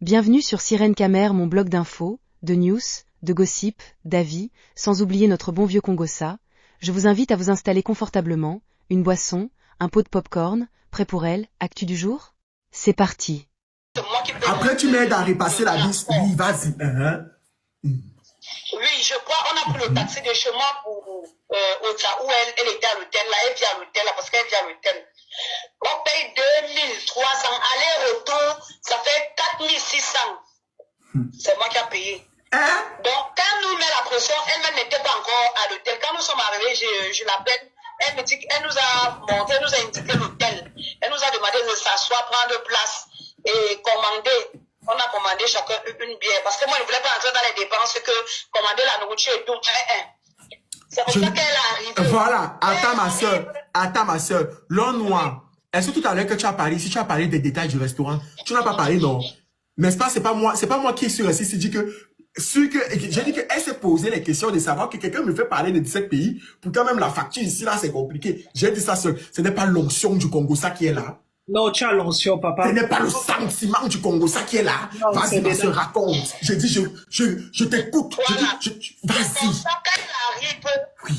Bienvenue sur Sirène Camer, mon blog d'infos, de news, de gossip, d'avis, sans oublier notre bon vieux Congossa. Je vous invite à vous installer confortablement, une boisson, un pot de popcorn, prêt pour elle, actu du jour? C'est parti. Après, tu m'aides à repasser la liste. Oui, vas-y. Oui, je crois on a pris le taxi de chez moi pour Ocha, où elle était à l'hôtel, là, elle vient à l'hôtel, là, parce qu'elle vient à l'hôtel. On paye 2300 aller-retour, ça fait 4600. C'est moi qui ai payé. Hein? Donc, quand nous met la pression, elle-même n'était pas encore à l'hôtel. Quand nous sommes arrivés, je l'appelle, elle me dit qu'elle nous a montré, elle nous a indiqué l'hôtel. Elle nous a demandé de s'asseoir, prendre place et commander. On a commandé chacun une bière. Parce que moi, je ne voulais pas entrer dans les dépenses que commander la nourriture et tout. C'est pour ça qu'elle est arrivée. Voilà. Attends, ma soeur. L'homme noir. Est-ce que tout à l'heure que tu as parlé, si tu as parlé des détails du restaurant, tu n'as pas parlé, non? N'est-ce pas? C'est pas moi qui suis resté. J'ai dit qu'elle s'est posé les questions de savoir que quelqu'un me fait parler de 17 pays. Pourtant, même la facture ici, là, c'est compliqué. J'ai dit ça, ce n'est pas l'onction du Congo, ça qui est là. Non, tu as l'onction, papa. Ce n'est pas le sentiment du Congo, ça qui est là. Vas-y, ma soeur, raconte. J'ai dit, je t'écoute. Voilà. Vas-y. C'est pour ça qu'elle arrive. Oui.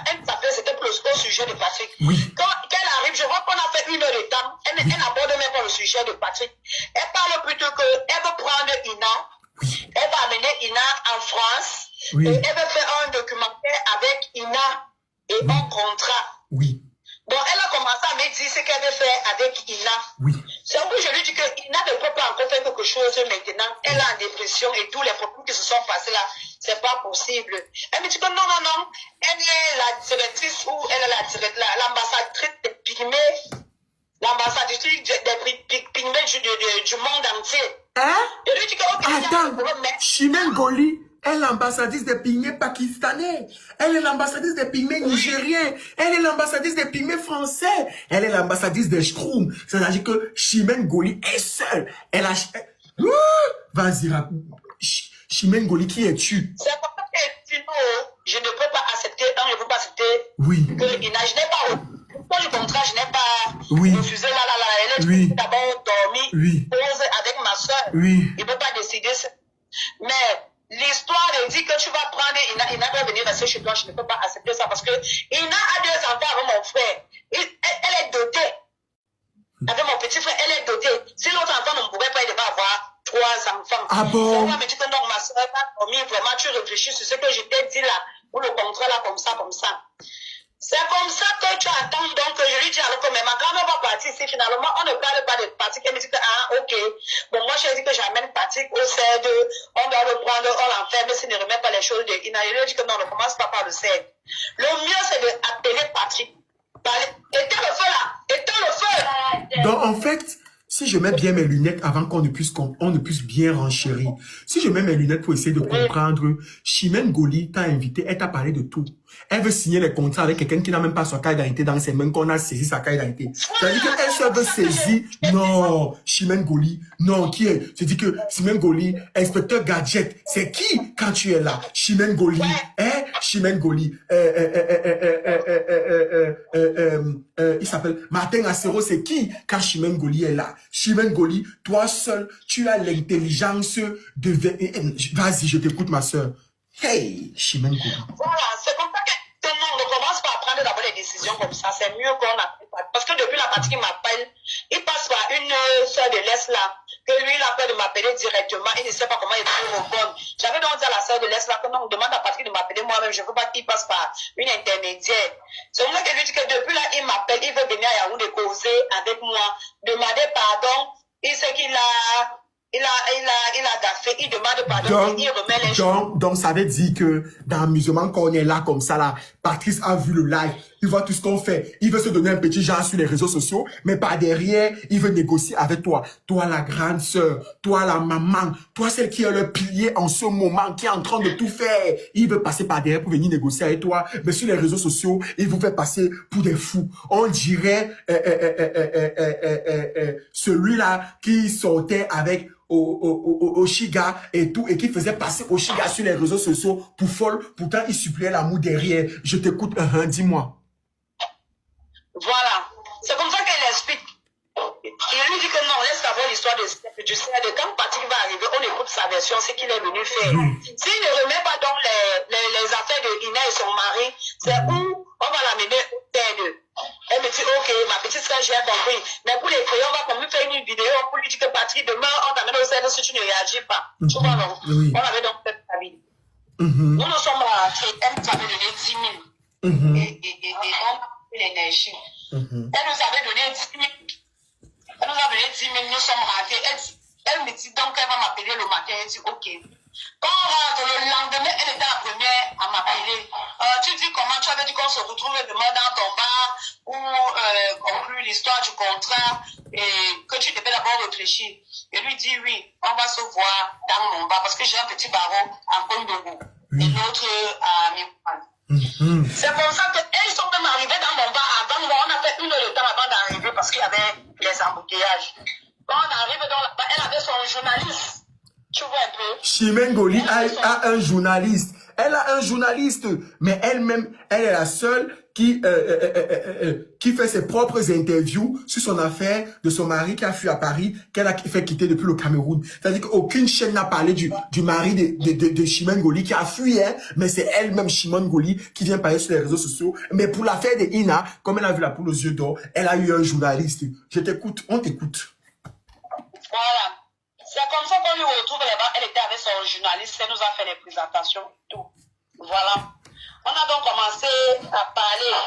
Elle s'appelait, c'était plus au sujet de Patrick. Oui. Quand elle arrive, je vois qu'on a fait 1 heure de temps. Elle n'aborde même pas le sujet de Patrick. Elle parle plutôt qu'elle veut prendre Ina. Oui. Elle va amener Ina en France. Oui. Et elle veut faire un documentaire avec Ina et un contrat. Oui. Donc, elle a commencé à me dire ce qu'elle veut faire avec Ina. Oui. C'est où je lui dis que Ina ne peut pas encore faire quelque chose maintenant. Elle est en dépression et tous les problèmes qui se sont passés là, c'est pas possible. Elle me dit que non. Elle est la directrice ou elle est l'ambassadrice des Pygmées. L'ambassadrice des Pygmées du monde entier. Hein? Je lui dis que ok, Attends, Chimène Goli est l'ambassadrice des pygmées pakistanais. Elle est l'ambassadrice des pygmées nigériens. Elle est l'ambassadrice des pygmées français. Elle est l'ambassadrice des Schtroumpfs. C'est-à-dire que Chimène Goli est seule. Elle a... Vas-y, Chimène Goli, qui es-tu? C'est pour ça que sinon, je ne peux pas accepter, je ne peux pas accepter Oui. que je n'ai pas... Pour le contrat, je n'ai pas refusé elle Oui. d'abord dormi, Oui. pause avec ma soeur. Oui. Il ne peut pas décider ça. Mais l'histoire dit que tu vas prendre Ina doit venir rester chez toi, je ne peux pas accepter ça parce que Ina a 2 enfants avec mon frère. Elle est dotée. Avec mon petit frère, elle est dotée. Si l'autre enfant ne pourrait pas, il devait avoir 3 enfants. Ah bon? Elle me dit que non, ma soeur va dormir. Vraiment, tu réfléchis sur ce que je t'ai dit là, pour le contrat là, comme ça. C'est comme ça que tu attends, donc je lui dis alors que ma grand-mère va partir ici, finalement on ne parle pas de Patrick, elle me dit que ok, bon moi je lui dis que j'amène Patrick au CED, on doit le prendre, on l'enferme, s'il ne remet pas les choses de Ina, je lui dis que non, on ne commence pas par le CED. Le mieux c'est d'appeler Patrick, éteins le feu là, éteins le feu. Donc en fait, si je mets bien mes lunettes avant qu'on ne puisse bien renchérir, si je mets mes lunettes pour essayer de comprendre, Chimène Goli t'a invité, elle t'a parlé de tout. Elle veut signer les contrats avec quelqu'un qui n'a même pas sa carte d'identité dans ses mains, qu'on a saisi sa carte d'identité. C'est-à-dire qu'elle se veut saisir. Non, Chimène Goli, non, qui est? C'est-à-dire que Chimène Goli, inspecteur Gadget, c'est qui quand tu es là? Chimène Goli, hein? Chimène Goli, il s'appelle Martin Acero, c'est qui quand Chimène Goli est là? Chimène Goli, toi seul, tu as l'intelligence de... Vas-y, je t'écoute, ma soeur. Hey, Chimène Goli. Voilà, c'est comme ça que tout le monde ne commence pas à prendre d'abord les décisions comme ça. C'est mieux qu'on a... Parce que depuis la partie qui m'appelle, il passe par une soeur de l'Est là, que lui, il a peur de m'appeler directement. Il ne sait pas comment il peut répondre. J'avais donc dit à la soeur de l'Est là que non, on demande à Patrick de m'appeler moi-même. Je ne veux pas qu'il passe par une intermédiaire. C'est moi qui lui dis que depuis là, il m'appelle, il veut venir à Yaoundé causer avec moi, demander pardon. Il sait qu'il a... Il a gaffé, il demande pardon, il remet les choses. Donc, ça veut dire que dans l'amusement qu'on est là comme ça, là, Patrice a vu le live, il voit tout ce qu'on fait. Il veut se donner un petit genre sur les réseaux sociaux, mais par derrière, il veut négocier avec toi. Toi, la grande sœur, toi, la maman, toi, celle qui est le pilier en ce moment, qui est en train de tout faire. Il veut passer par derrière pour venir négocier avec toi, mais sur les réseaux sociaux, il vous fait passer pour des fous. On dirait celui-là qui sortait avec Oshiga et tout, et qui faisait passer Oshiga sur les réseaux sociaux pour folle, pourtant il suppliait l'amour derrière. Je t'écoute, dis-moi. Voilà, c'est comme ça qu'elle explique. Il lui dit que non, laisse savoir avec l'histoire du CRD. Quand Patrick va arriver, on écoute sa version, ce qu'il est venu faire. S'il ne remet pas donc les affaires de Ina et son mari, c'est où on va l'amener au CRD. Elle me dit, ok, ma petite soeur, j'ai compris. Mais pour les créer, on va quand même faire une vidéo pour lui dire que Patrick, demain, on t'amène au CRD si tu ne réagis pas. Tu vois, non? On avait donc fait sa vie. Nous nous sommes rentrés, elle nous avait donné 10 000. Et on a fait l'énergie. Elle nous avait donné 10 000. Elle nous a donné 10 000, nous sommes rentrés. Elle me dit donc qu'elle va m'appeler le matin. Elle dit ok. Quand on rentre le lendemain, elle était la première à m'appeler. Tu dis comment tu avais dit qu'on se retrouve demain dans ton bar pour conclure l'histoire du contrat et que tu devais d'abord réfléchir. Et lui dit oui, on va se voir dans mon bar parce que j'ai un petit barreau en Condogo et l'autre à Milan. C'est pour ça qu'elles sont même arrivées dans mon bar avant moi. On a fait 1 heure de temps avant d'arriver parce qu'il y avait les embouteillages. Quand on arrive dans la bar, elle avait son journaliste. Tu vois un peu. Chimène Goli a un journaliste. Elle a un journaliste, mais elle-même, elle est la seule qui fait ses propres interviews sur son affaire de son mari qui a fui à Paris, qu'elle a fait quitter depuis le Cameroun. C'est-à-dire qu'aucune chaîne n'a parlé du mari de Chimène Goli qui a fui, hein, mais c'est elle-même, Chimène Goli, qui vient parler sur les réseaux sociaux. Mais pour l'affaire de Ina, comme elle a vu la poule aux yeux d'or, elle a eu un journaliste. Je t'écoute, on t'écoute. Voilà. C'est comme ça qu'on lui retrouve là-bas. Elle était avec son journaliste, elle nous a fait les présentations, tout. Voilà. On a donc commencé à parler.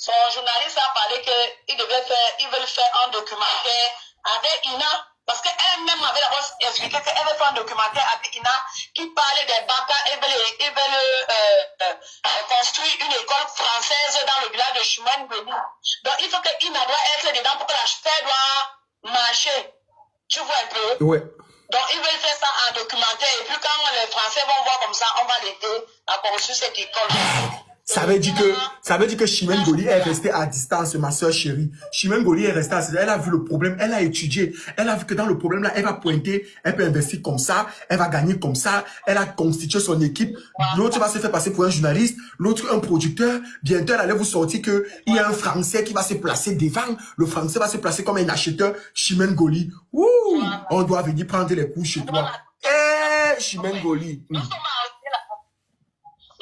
Son journaliste a parlé qu'ils veulent faire un documentaire avec Ina. Parce qu'elle-même avait d'abord expliqué qu'elle veut faire un documentaire avec Ina qui parlait des Baka. Ils veulent construire une école française dans le village de Chimène Goli. Donc il faut que Ina doit être dedans pour que la fête doit marcher. Tu vois un peu? Ouais. Donc, ils veulent faire ça en documentaire. Et puis, quand les Français vont voir comme ça, on va l'aider à construire cette école. Ça veut dire que Chimène Goli est restée à distance, ma soeur chérie. Chimène Goli est restée à distance. Elle a vu le problème, elle a étudié. Elle a vu que dans le problème là, elle va pointer, elle peut investir comme ça, elle va gagner comme ça. Elle a constitué son équipe. L'autre va se faire passer pour un journaliste, l'autre un producteur. Bientôt, elle allait vous sortir que il y a un Français qui va se placer devant. Le Français va se placer comme un acheteur. Chimène Goli. Ouh, on doit venir prendre les coups chez toi. Eh, Chimène Goli.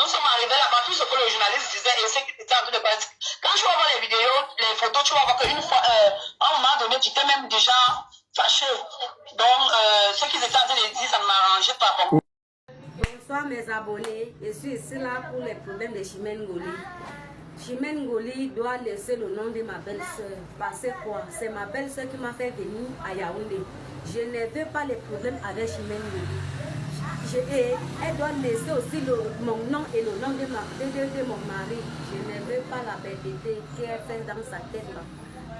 Nous sommes arrivés là-bas, tout ce que le journaliste disait et ce qu'il était en train de passer. Quand tu vas voir les vidéos, les photos, tu vas voir qu'une fois, à un moment donné, tu t'es même déjà fâché. Donc, ce qu'ils étaient en train de dire, ça ne m'arrangeait pas. Bonsoir mes abonnés, je suis ici là pour les problèmes de Chimène Goli. Chimène Goli doit laisser le nom de ma belle-sœur. Parce que quoi? C'est ma belle-sœur qui m'a fait venir à Yaoundé. Je ne veux pas les problèmes avec Chimène Goli. Elle doit laisser aussi mon nom et le nom de mon mari. Je ne veux pas la bêtité qu'elle fait dans sa tête.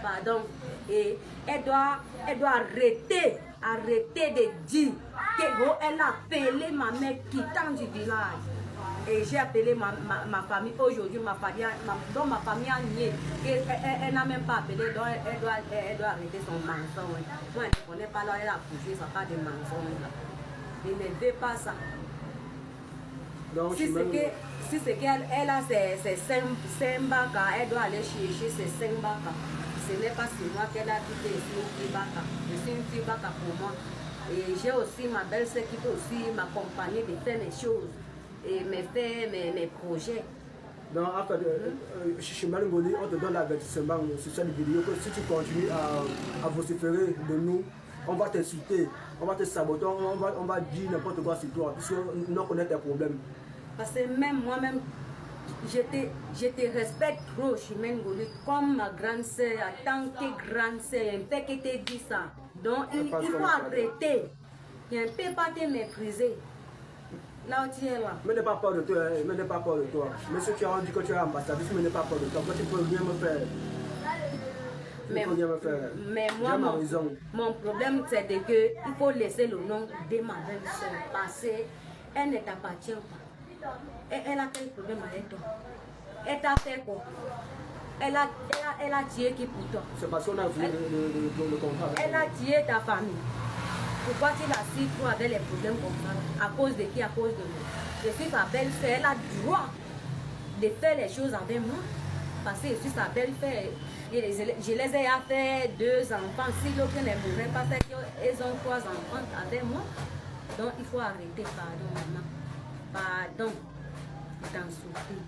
Pardon. Et elle doit arrêter de dire qu'elle a appelé ma mère quittant du village. Et j'ai appelé ma famille aujourd'hui, ma famille a nié. Elle n'a même pas appelé, donc elle doit arrêter son mensonge. Moi, je ne connais pas là, elle a poussé, ça pas de mensonge. Je ne veux pas ça. Donc, si c'est qu'elle a ses 5 baka, elle doit aller chercher ses 5 baka. Ce n'est pas sur moi qu'elle a quitté une fille baka. Je suis une fille baka pour moi. Et j'ai aussi ma belle-sœur qui peut aussi m'accompagner de faire mes choses et me faire mes projets. Donc, Chimène Goli, on te donne l'avertissement sur cette vidéo que si tu continues à vociférer de nous, on va t'insulter, on va te saboter, on va dire n'importe quoi sur toi, puisque nous connaissons tes problèmes. Parce que même moi-même, je te respecte trop, Chimène Goli, comme ma grande sœur, en tant que grande sœur, un peu qui te dit ça. Donc, il faut arrêter. Il ne peut pas te mépriser. Là où tu es là. Mais n'aie pas peur de toi, mais n'aie pas peur de toi. Mais si tu as dit que tu es ambassadrice, mais n'aie pas peur de toi, tu peux bien me faire. Mais moi, mon problème, c'est qu'il faut laisser le nom de ma belle-sœur parce qu'elle ne t'appartient pas. Et elle a quel problème avec toi? Elle t'a fait quoi? Elle a tué qui pour toi? C'est parce qu'on a vu le contrat. Elle a tué ta famille. Pourquoi tu la suis toi avec les problèmes comme ça? À cause de qui? À cause de moi. Je suis ta belle-sœur, elle a le droit de faire les choses avec moi. parce que je suis sa belle-fère. Je les ai fait 2 enfants. Si l'autre ne pourrait pas faire qu'ils ont 3 enfants avec moi. Donc il faut arrêter, pardon maman. Pardon d'en souffrir.